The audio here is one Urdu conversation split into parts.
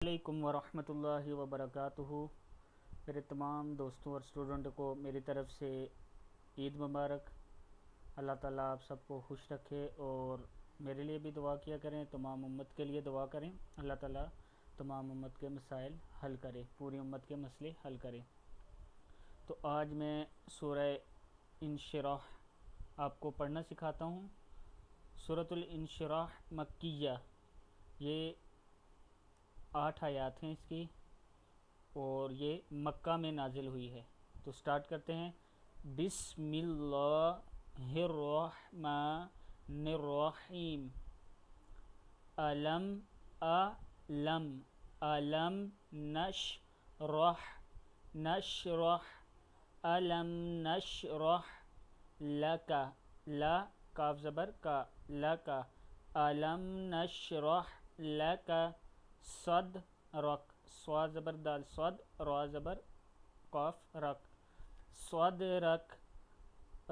علیکم ورحمۃ اللہ وبرکاتہ۔ میرے تمام دوستوں اور اسٹوڈنٹ کو میری طرف سے عید مبارک۔ اللہ تعالیٰ آپ سب کو خوش رکھے اور میرے لیے بھی دعا کیا کریں، تمام امت کے لیے دعا کریں، اللہ تعالیٰ تمام امت کے مسائل حل کرے، پوری امت کے مسئلے حل کرے۔ تو آج میں سورہ انشراح آپ کو پڑھنا سکھاتا ہوں۔ سورۃ الانشراح مکیہ، یہ 8 آیات ہیں اس کی، اور یہ مکہ میں نازل ہوئی ہے۔ تو سٹارٹ کرتے ہیں۔ بسم اللہ الرحمن الرحیم۔ علم نشرح علم نشرح لک کاف زبر کا لک علم نشرح لک صدرک صاد زبر دال صد را زبر قاف رک صدرک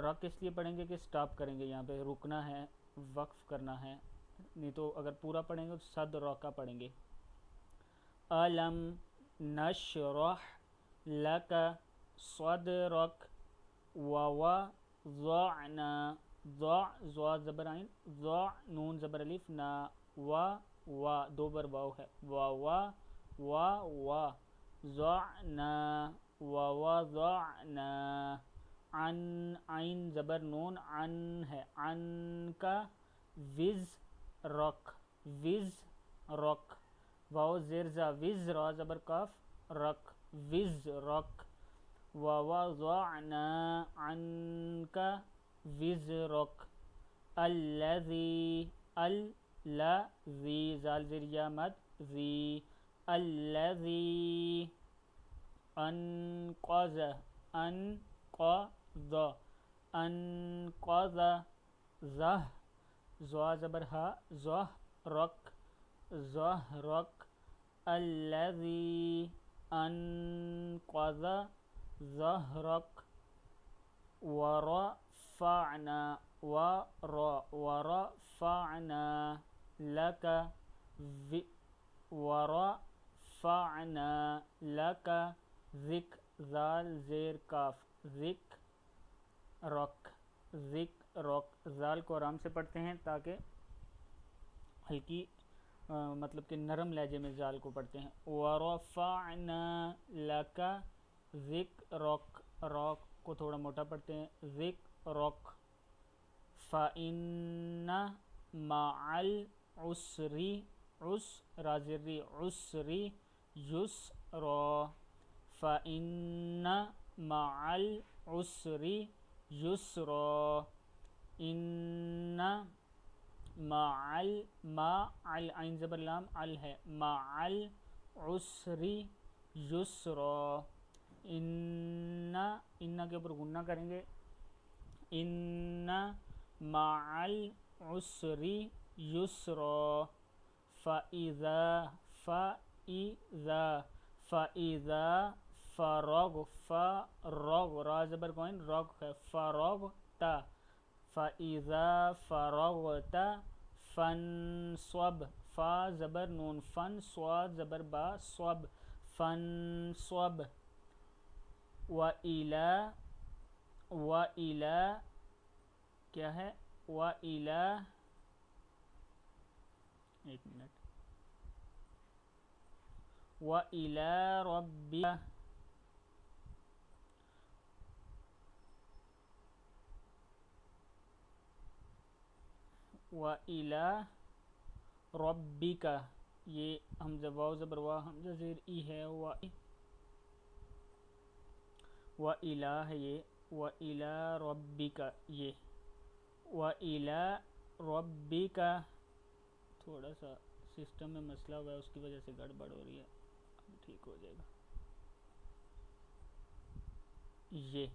رک اس لیے پڑھیں گے کہ سٹاپ کریں گے، یہاں پہ رکنا ہے، وقف کرنا ہے، نہیں تو اگر پورا پڑھیں گے تو صدرک پڑھیں گے۔ علم نشرح لک صدرک ووضعنا ضا زبر عین ضا نون زبر الف نا دو بار واو ہے ضعنا ووضعنا عن عین زبر نون عن ہے عن کا وزرک واو زیر زا وز را زبر کاف رک وزرک ووضعنا عنك وزرك الذي زال زیر یا مد ذی الذي انقذ زا زبر ہا ظہرک الذي انقذ ظہرک ورفعنا لك زال زیر کاف ذکرک زال کو آرام سے پڑھتے ہیں تاکہ ہلکی مطلب کہ نرم لہجے میں زال کو پڑھتے ہیں۔ ورفعنا لك ذکرک را کو تھوڑا موٹا پڑھتے ہیں ذکرک فإن مع العسر عسر یسرا فإن مع العسر یسرا ان مع عین زبر لام ال ہے مع العسر یسرا ان کے اوپر غنہ کریں گے ان مع العسر یسرا فإذا فرغ را زبر کوئن رغ ہے فرغت فإذا فرغت فانصب فا زبر نون فن صاد زبر با صب فانصب وإلى کیا ہے وإلى ایک منٹ وإلى ربك وإلى ربك یہ حمزہ واو زبر وا حمزہ زیر ای ہے وإلى ہے یہ وإلى ربك یہ وإلى ربك تھوڑا سا سسٹم میں مسئلہ ہوا ہے، اس کی وجہ سے گڑبڑ ہو رہی ہے، ٹھیک ہو جائے گا۔ یہ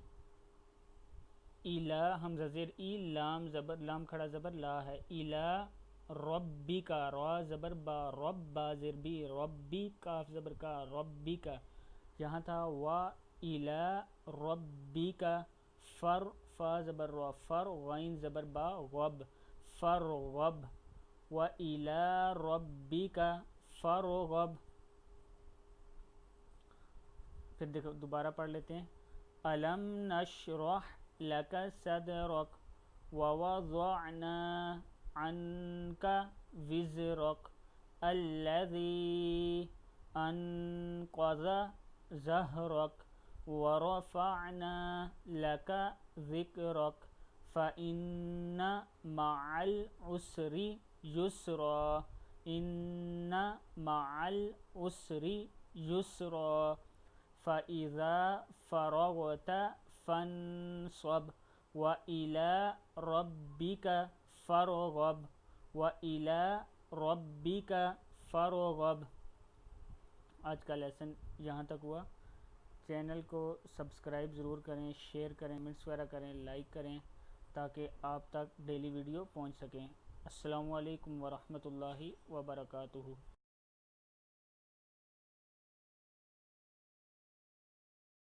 الہ حمزہ زیر ای لام زبر لام کھڑا زبر لا ہے الہ ربک را زبر با رب با زیر بی ربی کاف زبر کا ربی کا یہاں تھا الہ ربک فر فا زبر را فر غین زبر با غب فرغب وإلى ربك فارغب پھر دیکھو دوبارہ پڑھ لیتے ہیں. الم نشرح لک صدرک ووضعنا عنک وزرک الذی انقض ظہرک ورفعنا لک ذکرک فإن مع العسر یسرا ان مع العسر یسرا فإذا فرغت فانصب وإلى ربك فارغب وإلى ربك فارغب. آج کا لیسن یہاں تک ہوا. چینل کو سبسکرائب ضرور کریں، شیئر کریں، کمنٹس وغیرہ کریں، لائک کریں تاکہ آپ تک ڈیلی ویڈیو پہنچ سکیں. السلام علیکم ورحمۃ اللہ وبرکاتہ.